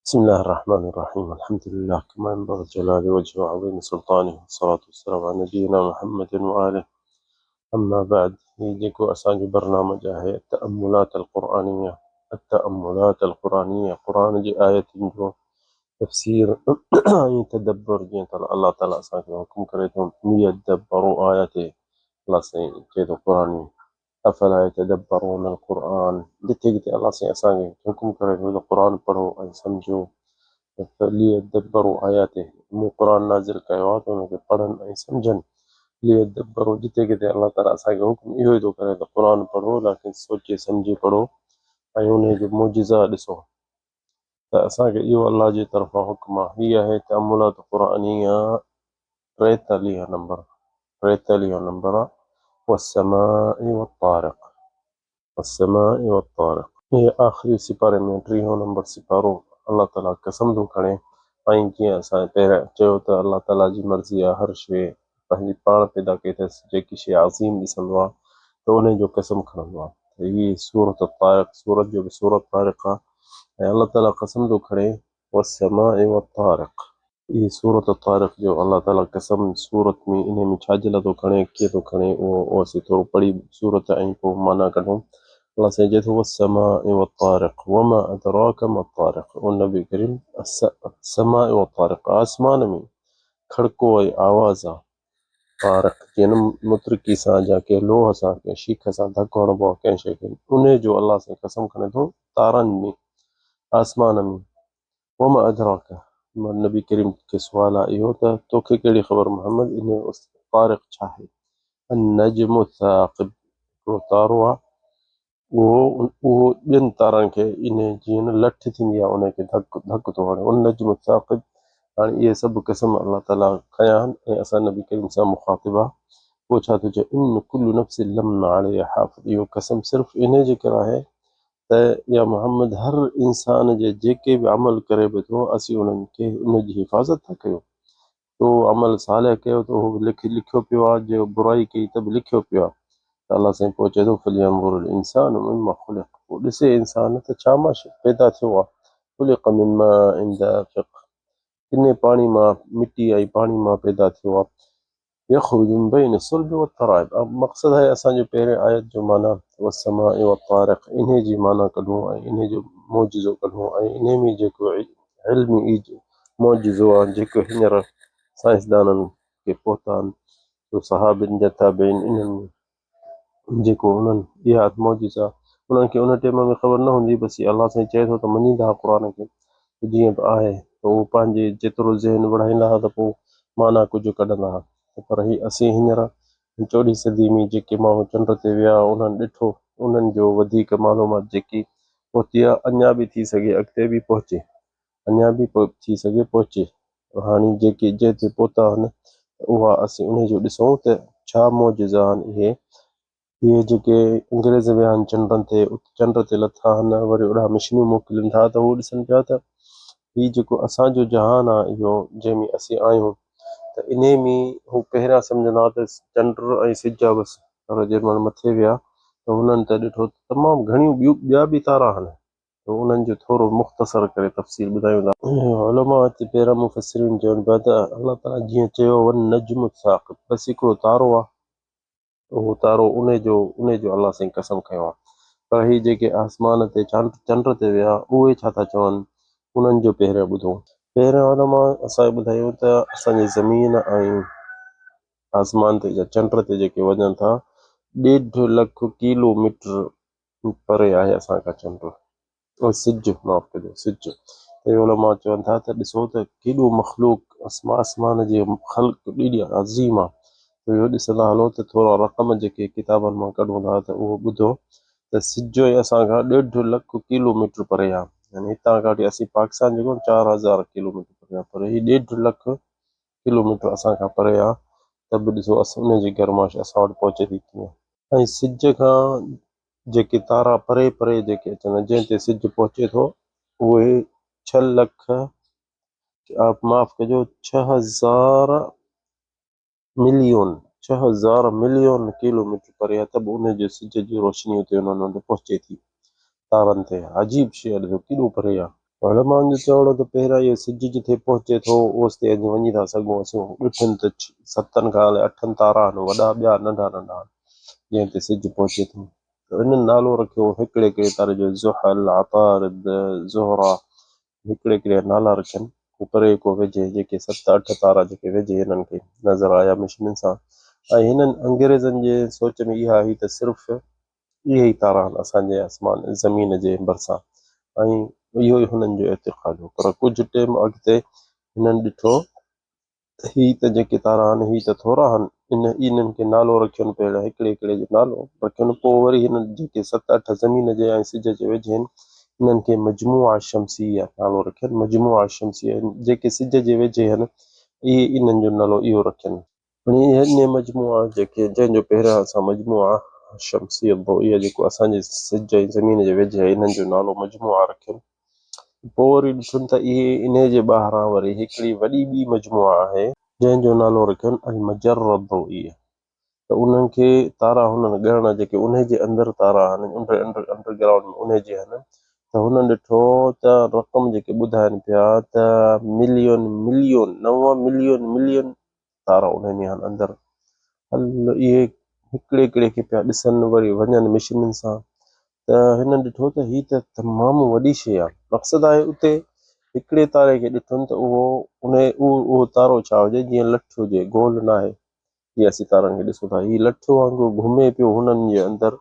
بسم الله الرحمن الرحيم. الحمد لله كما ينبغي جلال وجهه وعظيم سلطانه، والصلاة والسلام على نبينا محمد وآله. أما بعد، يجيكو أساجي برنامج هي التأملات القرآنية. التأملات القرآنية قرآن جي آية جو تفسير تدبر جي الله تعالى أساجي حكم كريتهم ليدبروا آياته. الله سي كيدو قرآني أفلا يتدبرون القرآن لتجد الله سي أساجي حكم كريتهم القرآن پڑھو أي سمجھو ليدبروا آياته. مو قرآن نازل कयो आहे त उनखे पढ़नि ऐं सम्झनि. ليدبروا जिते किथे अलाह ताला असांखे हुकुम इहो ई थो करे त क़ुर पढ़ो, लेकिन सोचे सम्झी पढ़ो ऐं उन जो मुजिज़ा ॾिसो। त असांखे इहो अलाह जी तरफ़ां हुकुम आहे। हीअ आहे तअम्मुलात क़ुरआनिया 43 नंबर आहे। والسماء والطارق. والسماء والطارق ये आख़िरी सिपारे में 30 नंबर सिपारो अल्लाह ताला कसम थो खणे। ऐं जीअं असां पहिरियों चयो त अल्लाह ताला जी मर्ज़ी आहे, हर शइ पंहिंजी पाण पैदा कई अथसि। जेकी शइ अज़ीम ॾिसंदो आहे त उन जो कसम खणंदो आहे। त हीअ सूरत तारिक़, सूरत जो बि सूरत तारिक़ आहे ऐं अल्लाह ताला कसम थो खणे वस्समाइ वत्तारिक़। हीअ सूरत तारिक़ जो अल्लाह ताला कसम सूरत में इन में छाजे लाइ थो खणे, कीअं थो खणे, उहो असीं थोरो पढ़ी सूरत ऐं पोइ माना कढूं। अल्लाह से जो والسماء والطارق وما أدراك ما الطارق। और नबी करीम السماء والطارق आसमान में खड़को ऐं आवाज़ आहे। तारक जिन मुतरकी सां या कंहिं लोह सां कंहिं शीख सां धकु हणबो आहे कंहिं शइ खे, उन जो अल्लाह से कसम खणे थो तारनि में, आसमान में। वमा अदराक, नबी करीम खे सुवाल आहे इहो त तोखे कहिड़ी ख़बर मोहम्मद इन तारिक छा आहे। النجم الثاقب, हिकिड़ो तारो आहे उहो ॿियनि तारनि खे इन जीअं लठ थींदी आहे उनखे धकु थो हणे, उन नजम साक़िब। हाणे इहे सभु क़िस्म अलाह ताला खया आहिनि ऐं असां नबी करीम सां मुखातिब आहे। पोइ छा थो चए इन कुल्लु नफ्स लम्मा अलैहा हाफ़िज़। इहो कसम सिर्फ़ु इन जे करे आहे त या मोहम्मद हर इंसान जे जेके बि अमल करे बि थो असीं उन्हनि खे उनजी हिफ़ाज़त था कयूं। तो अमल सालिह कयो त उहो लिखियो पियो आहे, जो बुराई कई त बि लिखियो पियो आहे। अल्लाह साईं पहुचे थो फलियंजुरिल इंसान मिम्मा ख़ुलिक़। पोइ ॾिसे इंसान त छा मां पैदा थियो आहे। ख़ुलिक़ मिन माइन दाफ़िक़, किने पाणी मां, मिटी ऐं पाणी मां पैदा थियो आहे। यख़रुजु मिन बैनि सुल्बि वत्तराइब। अब मक़सदु आहे असांजो पहिरें आयत जो माना वस्समाइ वत्तारिक़, इन जी माना कढूं ऐं इन जो मौजिज़ो कढूं ऐं इन में जेको इल्मी मौजिज़ो आहे जेको हींअर साइंसदाननि खे पहुता आहिनि, तो सहाबिन जा ताबईन, इन्हनि जेको उन्हनि इहा मौजिज़ा उन्हनि खे उन टाइम में ख़बर न हूंदी, बसि अलाह साईं चए थो त मञींदा क़ुर खे जीअं बि आहे, त उहो पंहिंजे जेतिरो ज़हन बढ़ाईंदा हुआ त पोइ माना कुझु कढंदा हुआ। पर ही असीं हींअर 14 सदी में जेके माण्हू चंड ते विया उन्हनि ॾिठो, उन्हनि जो वधीक मालूमात जेकी पहुती आहे, अञा बि थी सघे अॻिते बि पहुचे, अञा बि थी सघे पहुचे। हाणे जेके जंहिं ते पहुता आहिनि उहा असीं उन जो ॾिसूं त छा मौजिज़ा आहिनि। इहे जेके अंग्रेज़ विया आहिनि चंड ते लथा आहिनि, वरी ओॾा मशीनूं मोकिलिनि था, त उहो ॾिसनि पिया त हीउ जेको असांजो जहान आहे इहो जंहिंमें असीं आहियूं, त इन में हू पहिरियां सम्झंदा हुआ त चंड ऐं सिज आहे बसि। पर जंहिं महिल मथे विया त हुननि त ॾिठो तमामु घणियूं ॿिया बि तारा आहिनि। त उन्हनि जो थोरो मुख़्तसर करे तफ़सील ॿुधायूं था। उलमा हिते पहिरां मुफ़सिरीन चवनि पिया त अलाह ताला जीअं चयो वन नजम साक़िब, बसि हिकिड़ो तारो आहे, उहो तारो उन जो अलाह साईं कसम खयो आहे। पर ही जेके आसमान ते चंड ते विया उहे छा था चवनि, उन्हनि जो पहिरियों ॿुधो। पहिरियों उलमा असांखे ॿुधायूं त असांजी ज़मीन ऐं आसमान ते या चंड ते जेके वञनि था 1.5 लख किलोमीटर परे आहे असां खां चंड, और सिज, माफ़ कजो सिज। त उलमा चवनि था त ॾिसो त केॾो मख़लूक आसमान जे ख़ल्क़ ॾेढी अज़ीम आहे। इहो ॾिसंदा हलो त थोरा रक़म जेके किताबनि मां कढूं था त उहो ॿुधो त सिज असां खां 1.5 लख किलोमीटर परे आहे। यानी हितां खां वठी असीं पाकिस्तान जेको 4000 किलोमीटर परे आहे, पर हीउ 1.5 लख किलोमीटर असां खां परे आहे। त बि ॾिसो असां उनजी गरमाश असां वटि पहुचे थी कीअं। ऐं सिज खां जेके तारा परे परे जेके अचनि, जंहिं ते सिज पहुचे थो उहे 6 लख, माफ़ कजो 6000 मिलियन किलोमीटर परे आहे। त बि उनजे सिज जी रोशनी उते उन्हनि वटि पहुचे थी तारनि ते। अजीब शइ आहे, ॾिसो केॾो परे आहे। उलमाउनि जो चवणो त पहिरियां इहो सिज जिथे पहुचे थो ओस ते अॼु वञी था सघूं असूं ॾिठनि त 7 खां 8 तारा आहिनि वॾा ॿिया नंढा नंढा जंहिं ते सिज पहुचे थो त इन्हनि नालो रखियो हिकिड़े हिकिड़े तारे जो ज़ुहल आतारिद ज़ुहरा हिकिड़े हिकिड़े नाला रखियनि परे को वेझे जेके 7-8 तारा जेके वेझे हिननि खे नज़र आया मिशननि सां ऐं हिननि अंग्रेज़नि जे सोच में इहा हुई त सिर्फ़ु इहे ई तारा आहिनि असांजे आसमान ज़मीन जे भरिसां ऐं इहो ई हुननि जो एतिक़ाद हो पर कुझु टाइम अॻिते हिननि ॾिठो त ही त जेके तारा आहिनि ही त थोरा आहिनि इन्हनि खे नालो रखियनि पहिरियों हिकिड़े हिकिड़े जो नालो रखियनि पोइ वरी हिननि जेके 7-8 ज़मीन जे ऐं सिज जे वेझे आहिनि इन्हनि खे मजमुआ शमसिया नालो रखियनि मजमुआ शमसिया जेके सिज जे वेझे आहिनि इहे इन्हनि जो नालो इहो रखियनि इन मजमुआ जेके जंहिंजो पहिरियां असां मजमुआ शमसी इहा जेको असांजे सिज ऐं ज़मीन जे वेझे आहे इन्हनि जो नालो मजमुआ रखियनि पोइ वरी ॾिठुनि त इहे इन जे ॿाहिरां वरी हिकिड़ी वॾी ॿी मजमुआ आहे जंहिंजो नालो रखियनि अल मजर इहा त उन्हनि खे तारा हुननि ॻणण जेके उन जे अंदरि तारा आहिनि अंडरग्राउंड में उन जे आहिनि त हुननि ॾिठो त रक़म जेके ॿुधाइनि पिया त मिलियन मिलियन 9 मिलियन मिलियन तारा उन में आहिनि अंदरि हल इहे हिकिड़े हिकिड़े खे पिया ॾिसनि वरी वञनि मिशननि सां त हिननि ॾिठो त हीअ त तमामु वॾी शइ आहे मक़सदु आहे उते हिकिड़े तारे खे ॾिठुनि त उहो तारो छा हुजे जीअं लठ हुजे गोल न आहे जीअं असीं तारनि खे ॾिसूं था हीअ लठ वांगुरु घुमे पियो हुननि जे अंदरि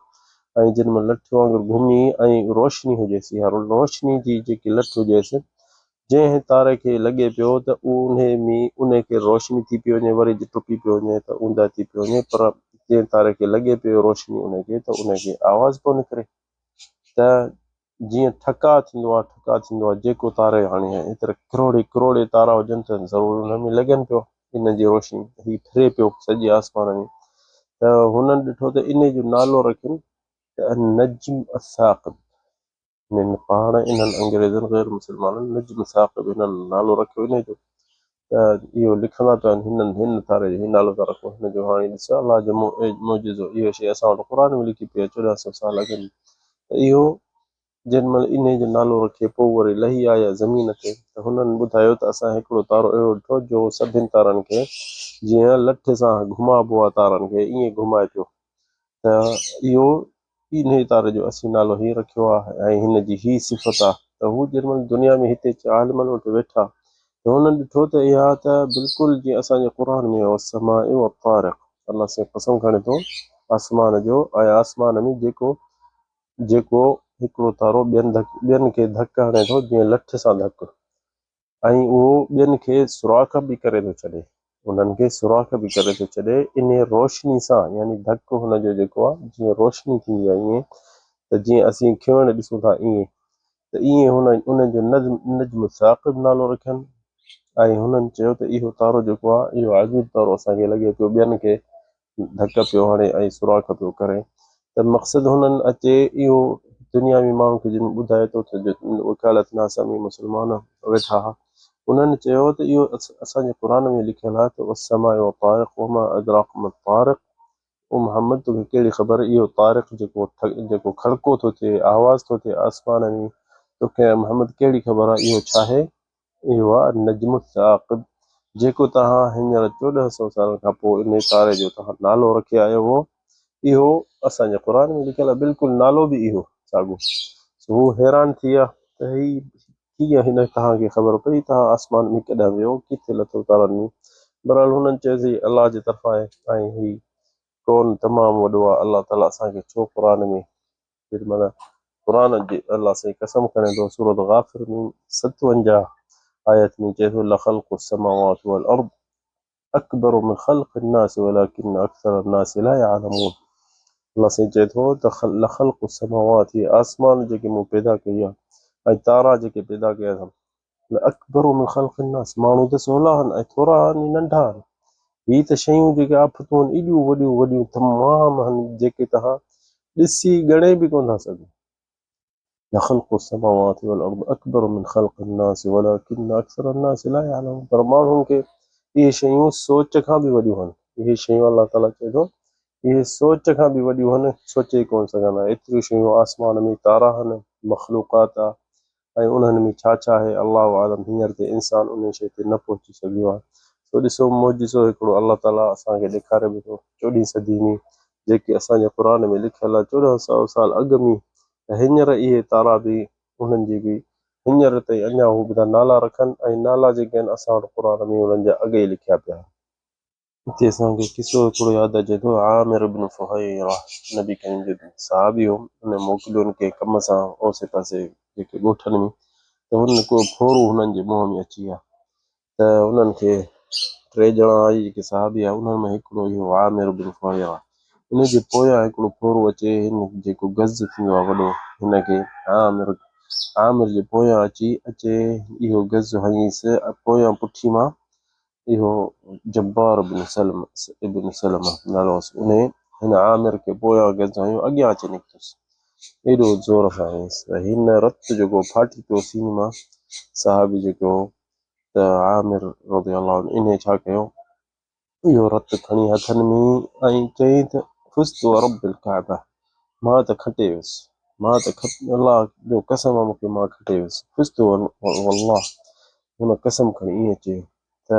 ऐं जिन में लठ वांगुरु घुमी ऐं रोशनी हुजेसि या रोशनी जी जेकी लठ हुजेसि जंहिं तारे खे लॻे पियो त उन खे रोशनी थी पई वञे वरी टुटी पियो वञे त ऊंधा थी पियो वञे पर जंहिं तारे खे लॻे पियो रोशनी उनखे त उनखे आवाज़ पियो निकिरे त जीअं ठका थींदो आहे जेको तारे हाणे एतिरा करोड़े तारा हुजनि त ज़रूरु हुन में लॻनि पियो इन जी रोशनी हीउ फिरे पियो सॼे आसमान में त हुननि ॾिठो त इन जो नालो रखियनि त नजम असाक़िब हिननि पाण इन्हनि अंग्रेज़नि ग़ैर मुस्लमाननि नजम साक़िब हिननि नालो रखियो इन जो त इहो लिखंदा पिया आहिनि हिन तारे जो ही नालो था रखो हिन जो हाणे ॾिसो अलाह जो मौजूज़ो इहो शइ असां वटि क़ुर में लिखी पई आहे 1400 साल अॻु त इहो जेॾी महिल इन जो नालो रखे पोइ वरी लही आया ज़मीन ते त हुननि ॿुधायो त असां हिकिड़ो तारो अहिड़ो ॾिठो जो सभिनि तारनि खे जीअं लठ सां घुमाइबो आहे तारनि खे ईअं घुमाए पियो त इहो इन तारे जो असीं नालो हीअं रखियो आहे ऐं हिन जी ही सिफ़त आहे त हू जेॾी महिल दुनिया में हिते आलिमनि वटि वेठा त हुननि ॾिठो त इहा त बिल्कुलु जीअं असांजे क़ुर में तारिक़ अलाह से कसम खणे थो आसमान जो ऐं आसमान में जेको हिकिड़ो तारो ॿियनि खे धक हणे थो जीअं लठ सां धक ऐं उहो ॿियनि खे सुराख बि करे थो छॾे उन्हनि खे सुराख बि करे थो छॾे इन रोशनी सां यानी धक हुनजो जेको आहे जीअं रोशनी थींदी आहे ईअं त जीअं असीं खिवण ॾिसूं था ईअं त ईअं उनजो नजम साक़िब नालो रखियनि ऐं हुननि चयो त इहो तारो जेको आहे इहो अजीब तारो असांखे लॻे पियो ॿियनि खे धक पियो हणे ऐं सुराख पियो करे त मक़सदु हुननि अचे इहो दुनिया में माण्हू खे जिन ॿुधाए थो त वकालत नासा में मुस्लमान वेठा हुआ उन्हनि चयो त इहो असांजे क़ुर में लिखियलु आहे त तारिक़ ओ मोहम्मद तोखे कहिड़ी ख़बर इहो तारिक़ जेको खड़को थो थिए आवाज़ थो थिए आसमान में तोखे मोहम्मद कहिड़ी ख़बर आहे इहो छा आहे इहो आहे नजम साक़िब जेको तव्हां हींअर 1400 साल खां पोइ इन तारे जो तव्हां नालो रखी आयो हो इहो असांजे क़ुर में लिखियलु आहे बिल्कुलु नालो बि इहो साॻियो हू हैरान थी विया त ही कीअं हिन तव्हांखे ख़बर पई तव्हां आसमान में केॾांहुं वियो किथे लथो तारनि में बहरहाल हुननि चयोसीं अलाह जे तरफ़ां आहे ऐं ही कौन तमामु वॾो आहे अलाह ताला असांखे छो क़ुर में जेॾी महिल क़ुर जी अलाह साईं कसम खणे थो सूरत गाफ़िर में 57 आयत में चए थो लख़ल्क़ु السماوات والأرض أكبر من خلق الناس ولكن أكثر الناس لا يعلمون अलाह साईं चए थो त लख़ल्क़ु السماوات आसमान जेके मूं पैदा कई आहे ऐं तारा जेके पैदा कया अथनि अकबर من خلق الناस माण्हू त सवला आहिनि ऐं थोरा आहिनि नंढा आहिनि हीअ त शयूं जेके आफ़तूं आहिनि एॾियूं वॾियूं वॾियूं तमामु आहिनि जेके तव्हां ॾिसी ॻणे बि कोन था सघो لخلق السماوات والأرض أكبر من خلق الناس ولكن أكثر الناس لا يعلمون पर माण्हुनि खे इहे शयूं सोच खां बि वॾियूं आहिनि इहे शयूं अलाह ताला चए थो इहे सोच खां बि वॾियूं आहिनि सोचे कोन सघंदा एतिरियूं शयूं आसमान में तारा आहिनि मख़लूक़ात आहे ऐं उन्हनि में छा छा आहे अलाहु आलम, हींअर ते इंसानु उन शइ ते न पहुची सघियो आहे। सो ॾिसो मौजिज़ो हिकिड़ो अलाह ताला असांखे ॾेखारे वेठो 14हीं सदी में, जेके असांजे क़ुर में लिखियल आहे 1400 साल अॻु में, त हींअर इहे तारा बि उन्हनि जी बि हींअर ताईं अञा हू ॿुधा नाला रखनि, ऐं नाला जेके आहिनि असां वटि क़ुर में उन्हनि जा अॻे ई लिखिया पिया। हिते असांखे किसो हिकिड़ो यादि अचे थो, आमिर इब्न फुहैरा नबी करीम जो सहाबी हो, उन मोकिलियो उनखे कम सां ओसे पासे जेके ॻोठनि में, त हुन को फोरू हुननि जे मुंहं में अची विया, त उन्हनि खे 3 ॼणा आई जेके सहाबी आहे, उन्हनि में हिकिड़ो इहो आमिर इब्न फुहैरा, उन जे पोयां हिकिड़ो फोरू अचे, हिन जेको गज़ थींदो आहे वॾो, हिनखे आमिर जे पोयां अचे इहो गज़ हईंसि पोयां पुठी मां, इहो जब्बार इब्न सलमा नालो हुअसि, हिन आमिर खे पोयां गज़ हयो, अॻियां अची निकितुसि, एॾो ज़ोर सां हयसि त हिन रत जेको फाटी पियो सीने मां, सहाबी जेको त आमिर रज़ियल्लाहु अन्हु इन छा कयो, इहो रत खणी हथनि में ऐं चई त फुस्तु रब्बिल काबा, मां त खटे वियुसि, मां त अलाह जो कसम आहे मूंखे, मां खटे वियुसि, फुस्तु वल्लाह, हुन कसम खणी ईअं चयो। त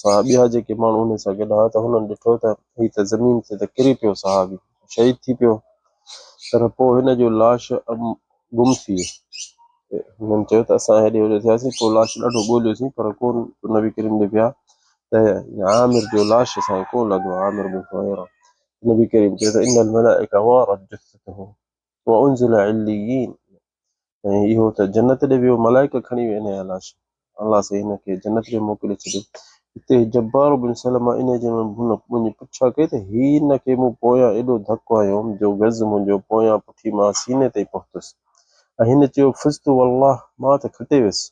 ॿिया जेके माण्हू हुन सां गॾु हुआ, त हुननि ॾिठो त हीअ त ज़मीन ते त किरी पियो, सहाबी शहीद थी पियो, पर पोइ हिन जो लाश गुम थी वियो। हुननि चयो त असां हेॾे होॾे थियासीं, पोइ लाश ॾाढो ॻोल्हियोसीं पर कोन नबी करीम ॾे विया, त आमिर जो लाश असांखे कोन लॻो, आमिर इब्न फुहैरा। नबी करीम चयो त इन्नल मलाइका वारत जसदहु वउंज़िल इल्लियीन, ऐं इहो त जन्नत ॾे वियो, मलाइका खणी विया हिन जा लाश, अलाह सां हिनखे जन्नत ॾे मोकिले छॾियो। हिते जब्बार बिन सलमा इन जे मुंहिंजी पुछा कई त हिन खे मूं पोयां एॾो धकु हयो जो गज़ मुंहिंजो पोयां पुठी मां सीने ताईं पहुतुसि, ऐं हिन चयो फुस्तु वल्लाह, मां त खटे वियुसि,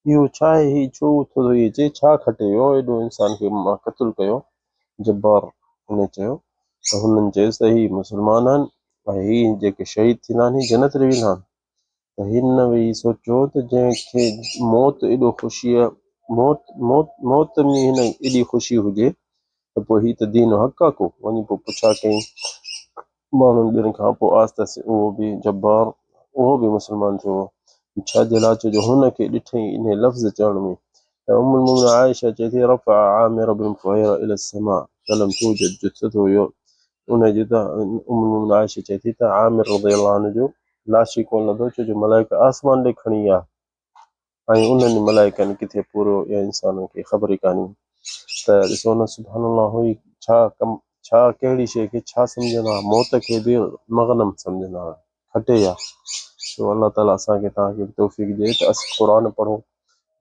इहो छा आहे, हीउ छो थो इहे चए, छा खटे वियो एॾो इंसान खे मां क़तलु कयो। जब्बार हुन चयो त हुननि चयुसि त हीउ मुस्लमान आहिनि, ऐं हीउ जेके शहीद थींदा आहिनि हीउ जन्नत ॾे वेंदा आहिनि। त हिन वेही सोचियो त जंहिंखे मौत एॾो ख़ुशीअ मौत में हिन एॾी ख़ुशी हुजे, त पोइ हीउ त दीन हक़ आहे को, वञी पोइ पुछा कई माण्हुनि ॿियनि खां, पोइ आहिस्ते आहिस्ते उहो बि जब्बार उहो बि मुस्लमान थियो, छा जे लाइ छो जो हुनखे ॾिठई इन लफ़्ज़ चवण में, त उम्मुल मोमिनीन आयशा चए थी रफ़अ आमिर इब्न फुहैरा इला समा फलम तूजद जसदहु हुयो, उनजी त उम्मुल मोमिनीन आयशा चए थी त आमिर रज़ियल्लाहु अन्हु जो लाश ई कोन लधो, छो जो मलाइका आसमान ॾे खणी विया, ऐं उन्हनि मलाइकनि किथे पूरो या इंसाननि खे ख़बर ई कान्हे। त ॾिसो न सुभान अल्लाह, हुई छा कहिड़ी शइ खे छा सम्झंदा, मौत खे बि मग़नम सम्झंदा, खटे विया। तो अल्लाह ताला असांखे तव्हांखे तौफ़ीक़ ॾिए त असां क़ुर पढ़ूं,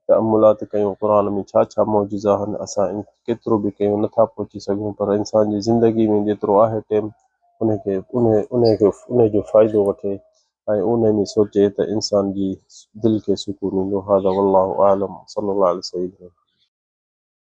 तअम्मुलात कयूं, क़ुर में छा छा मौजिज़ा आहिनि, असां केतिरो बि कयूं नथा पहुची सघूं, पर इंसान जी ज़िंदगी में जेतिरो आहे टाइम, उनजो फ़ाइदो वठे ऐं उन में सोचे त इंसान जी दिलि खे सुकून ईंदो। हाज़ा वल्लाहु आलम, सल्लल्लाहु अलैहि वसल्लम।